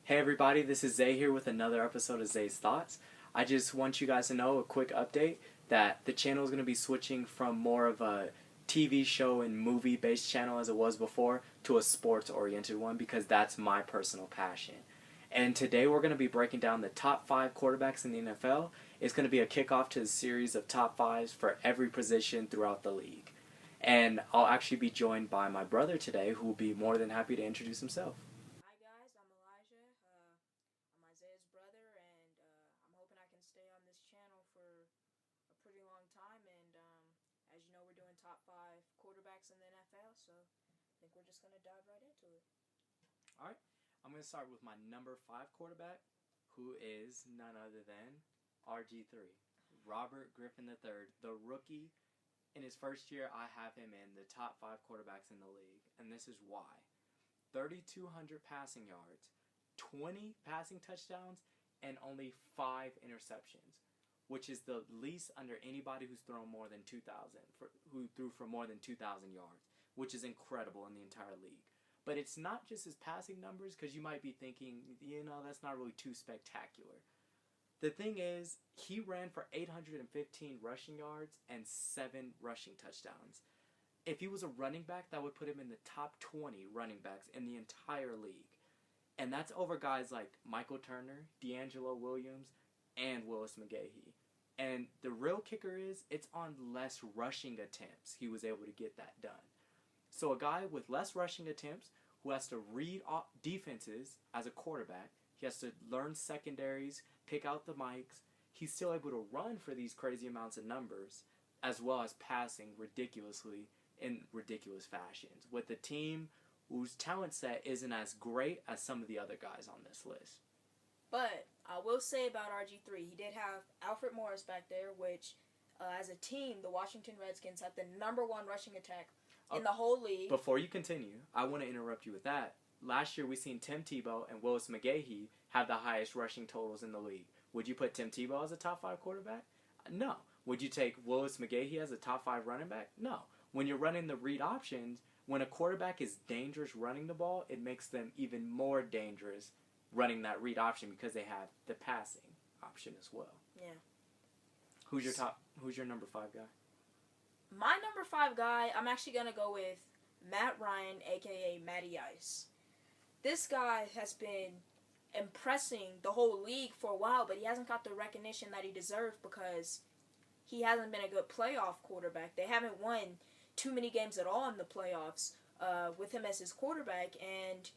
Hey everybody, this is Zay here with another episode of Zay's Thoughts. I just want you guys to know a quick update that the channel is going to be switching from more of a TV show and movie based channel as it was before to a sports oriented one because that's my personal passion. And today we're going to be breaking down the top 5 quarterbacks in the NFL. It's going to be a kickoff to the series of top 5s for every position throughout the league. And I'll actually be joined by my brother today who will be more than happy to introduce himself. Hi guys, I'm Elijah. I'm Isaiah's brother, and I'm hoping I can stay on this channel for a pretty long time. And as you know, we're doing top 5 quarterbacks in the NFL, so I think we're just gonna dive right into it. Alright, I'm going to start with my number 5 quarterback, who is none other than RG3, Robert Griffin III, the rookie. In his first year, I have him in the top 5 quarterbacks in the league, and this is why. 3,200 passing yards, 20 passing touchdowns, and only 5 interceptions, which is the least under anybody who's thrown more than 2,000, who threw for more than 2,000 yards, which is incredible in the entire league. But it's not just his passing numbers, because you might be thinking, that's not really too spectacular. The thing is, he ran for 815 rushing yards and 7 rushing touchdowns. If he was a running back, that would put him in the top 20 running backs in the entire league. And that's over guys like Michael Turner, D'Angelo Williams, and Willis McGahee. And the real kicker is, it's on less rushing attempts he was able to get that done. So a guy with less rushing attempts, who has to read defenses as a quarterback, he has to learn secondaries, pick out the mics, he's still able to run for these crazy amounts of numbers, as well as passing ridiculously in ridiculous fashions, with a team whose talent set isn't as great as some of the other guys on this list. But I will say about RG3, he did have Alfred Morris back there, which as a team, the Washington Redskins had the #1 rushing attack in the whole league. Before you continue, I want to interrupt you with that. Last year, we seen Tim Tebow and Willis McGahee have the highest rushing totals in the league. Would you put Tim Tebow as a top 5 quarterback? No. Would you take Willis McGahee as a top 5 running back? No. When you're running the read options, when a quarterback is dangerous running the ball, it makes them even more dangerous running that read option because they have the passing option as well. Yeah. Who's your number 5 guy? My number 5 guy, I'm actually going to go with Matt Ryan, a.k.a. Matty Ice. This guy has been impressing the whole league for a while, but he hasn't got the recognition that he deserves because he hasn't been a good playoff quarterback. They haven't won too many games at all in the playoffs with him as his quarterback, and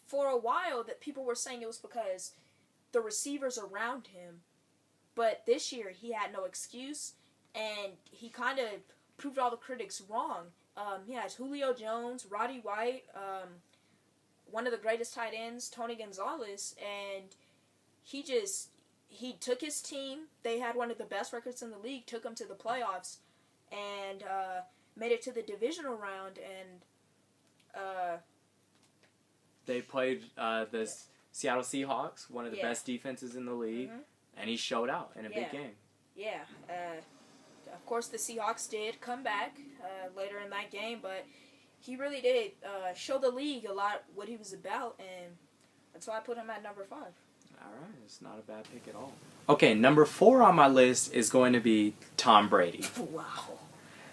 for a while that people were saying it was because the receivers around him, but this year he had no excuse, and he kind of proved all the critics wrong. He has Julio Jones, Roddy White, one of the greatest tight ends, Tony Gonzalez, and he took his team. They had one of the best records in the league, took them to the playoffs, and made it to the divisional round, and they played the Seattle Seahawks, one of the best defenses in the league, and he showed out in a big game. Yeah. Of course, the Seahawks did come back later in that game, but he really did show the league a lot what he was about, and that's why I put him at number 5. Alright, it's not a bad pick at all. Okay, number 4 on my list is going to be Tom Brady. Wow.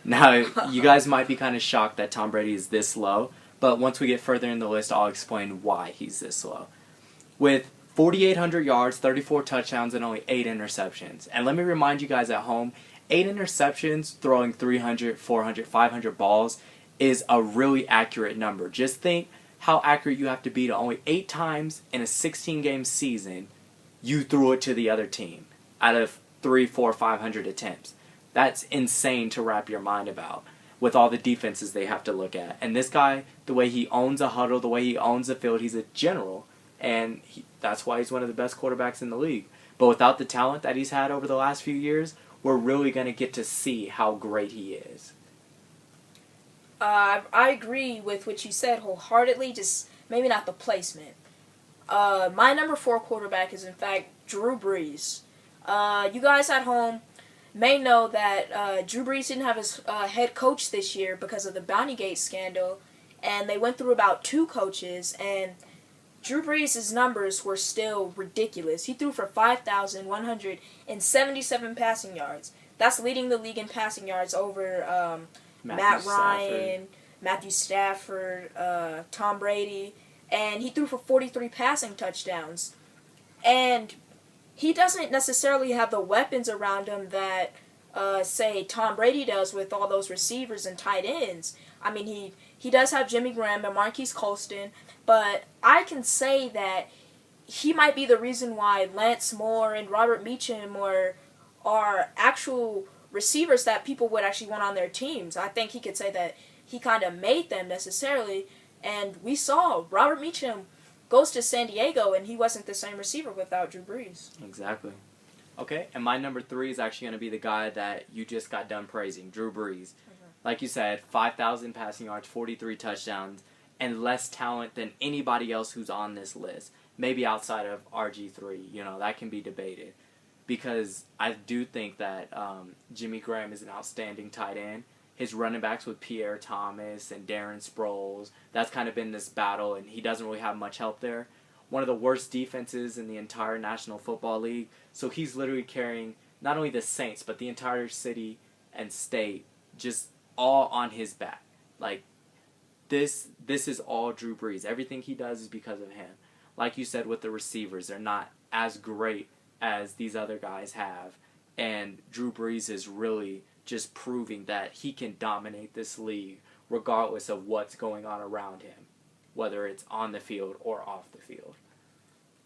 Now, you guys might be kind of shocked that Tom Brady is this low, but once we get further in the list, I'll explain why he's this low. With 4,800 yards, 34 touchdowns, and only 8 interceptions. And let me remind you guys at home, 8 interceptions, throwing 300, 400, 500 balls is a really accurate number. Just think how accurate you have to be to only 8 times in a 16-game season you threw it to the other team out of 3, 4, 500 attempts. That's insane to wrap your mind about with all the defenses they have to look at. And this guy, the way he owns a huddle, the way he owns the field, he's a general, and that's why he's one of the best quarterbacks in the league. But without the talent that he's had over the last few years, we're really going to get to see how great he is. I agree with what you said wholeheartedly, just maybe not the placement. My number 4 quarterback is, in fact, Drew Brees. You guys at home may know that Drew Brees didn't have his head coach this year because of the Bountygate scandal, and they went through about 2 coaches, and Drew Brees' numbers were still ridiculous. He threw for 5,177 passing yards. That's leading the league in passing yards over Matt Ryan, Matthew Stafford, Tom Brady, and he threw for 43 passing touchdowns. And he doesn't necessarily have the weapons around him that, say, Tom Brady does with all those receivers and tight ends. I mean, he does have Jimmy Graham and Marquise Colston, but I can say that he might be the reason why Lance Moore and Robert Meacham are actual receivers that people would actually want on their teams. I think he could say that he kind of made them necessarily. And we saw Robert Meacham goes to San Diego, and he wasn't the same receiver without Drew Brees. Exactly. Okay, and my number 3 is actually going to be the guy that you just got done praising, Drew Brees. Like you said, 5,000 passing yards, 43 touchdowns, and less talent than anybody else who's on this list. Maybe outside of RG3, that can be debated. Because I do think that Jimmy Graham is an outstanding tight end. His running backs with Pierre Thomas and Darren Sproles, that's kind of been this battle, and he doesn't really have much help there. One of the worst defenses in the entire National Football League. So he's literally carrying not only the Saints, but the entire city and state just all on his back. Like, this is all Drew Brees. Everything he does is because of him. Like you said with the receivers, they're not as great as these other guys have. And Drew Brees is really just proving that he can dominate this league regardless of what's going on around him, whether it's on the field or off the field.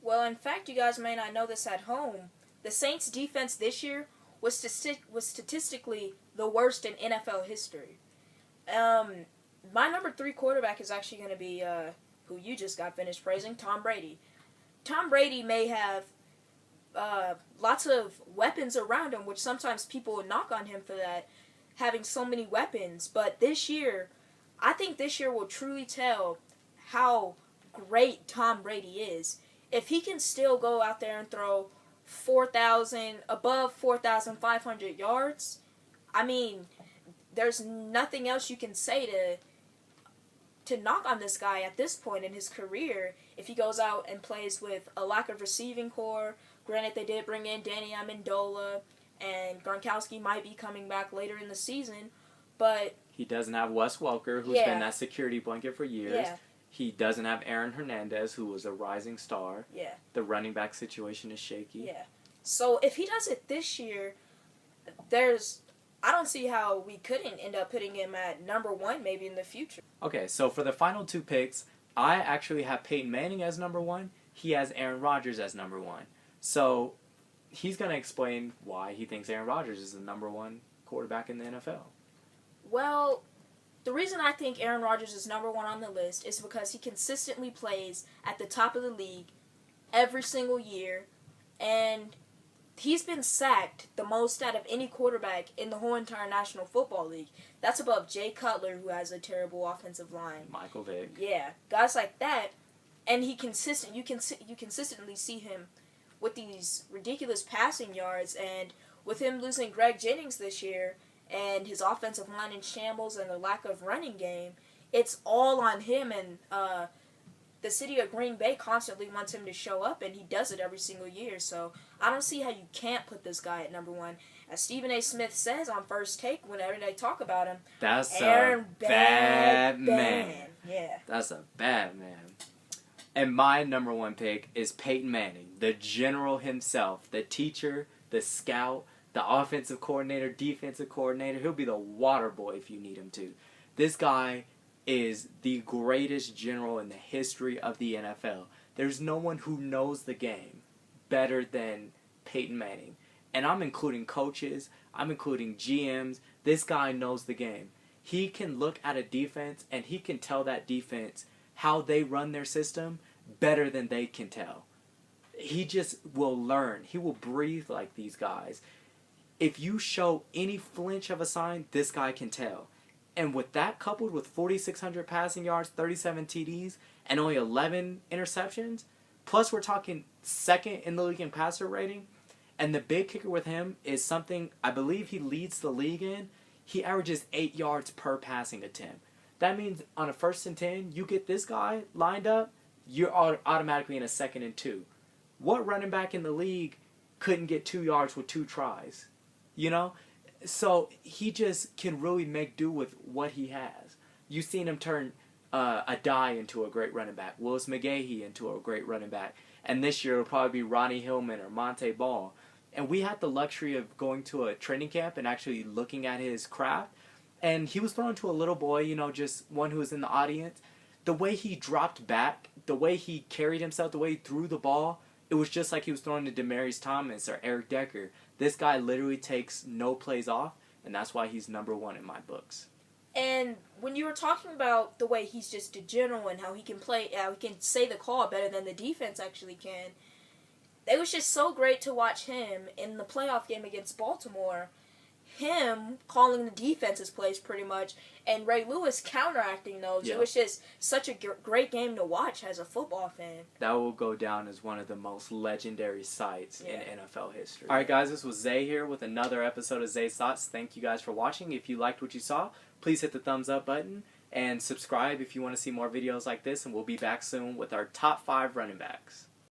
Well, in fact, you guys may not know this at home. The Saints' defense this year was statistically the worst in NFL history. My number 3 quarterback is actually going to be who you just got finished praising, Tom Brady. Tom Brady may have lots of weapons around him, which sometimes people knock on him for that, having so many weapons. But this year, I think this year will truly tell how great Tom Brady is. If he can still go out there and throw above 4,500 yards, I mean, there's nothing else you can say to knock on this guy at this point in his career. If he goes out and plays with a lack of receiving core, granted they did bring in Danny Amendola, and Gronkowski might be coming back later in the season, but he doesn't have Wes Welker, who's been that security blanket for years. Yeah. He doesn't have Aaron Hernandez, who was a rising star. Yeah. The running back situation is shaky. Yeah. So if he does it this year, I don't see how we couldn't end up putting him at number 1 maybe in the future. Okay, so for the final 2 picks, I actually have Peyton Manning as number 1. He has Aaron Rodgers as number 1. So he's going to explain why he thinks Aaron Rodgers is the number 1 quarterback in the NFL. Well, the reason I think Aaron Rodgers is number 1 on the list is because he consistently plays at the top of the league every single year, and he's been sacked the most out of any quarterback in the whole entire National Football League. That's above Jay Cutler, who has a terrible offensive line. Michael Vick. Yeah, guys like that, and you consistently see him with these ridiculous passing yards, and with him losing Greg Jennings this year, and his offensive line in shambles and the lack of running game, it's all on him, and the city of Green Bay constantly wants him to show up, and he does it every single year. So I don't see how you can't put this guy at number 1. As Stephen A. Smith says on First Take, whenever they talk about him, that's Aaron a bad man. Yeah. That's a bad man. And my number 1 pick is Peyton Manning, the general himself, the teacher, the scout, the offensive coordinator, defensive coordinator. He'll be the water boy if you need him to. This guy is the greatest general in the history of the NFL. There's no one who knows the game better than Peyton Manning. And I'm including coaches, I'm including GMs. This guy knows the game. He can look at a defense and he can tell that defense how they run their system better than they can tell. He just will learn. He will breathe like these guys. If you show any flinch of a sign, this guy can tell. And with that coupled with 4,600 passing yards, 37 TDs, and only 11 interceptions, plus we're talking second in the league in passer rating, and the big kicker with him is something I believe he leads the league in. He averages 8 yards per passing attempt. That means on a 1st and 10, you get this guy lined up, you're automatically in a 2nd and 2. What running back in the league couldn't get 2 yards with 2 tries? You know? So he just can really make do with what he has. You've seen him turn Adai into a great running back, Willis McGahee into a great running back, and this year it'll probably be Ronnie Hillman or Monte Ball. And we had the luxury of going to a training camp and actually looking at his craft. And he was thrown to a little boy, you know, just one who was in the audience. The way he dropped back, the way he carried himself, the way he threw the ball, it was just like he was throwing to Demaryius Thomas or Eric Decker. This guy literally takes no plays off, and that's why he's number 1 in my books. And when you were talking about the way he's just a general and how he can play, how he can say the call better than the defense actually can, it was just so great to watch him in the playoff game against Baltimore. Him calling the defense's plays pretty much, and Ray Lewis counteracting those. Yeah. It was just such a great game to watch as a football fan. That will go down as one of the most legendary sights in Yeah. NFL history. Alright guys, this was Zay here with another episode of Zay's Thoughts. Thank you guys for watching. If you liked what you saw, please hit the thumbs up button and subscribe if you want to see more videos like this, and we'll be back soon with our top 5 running backs.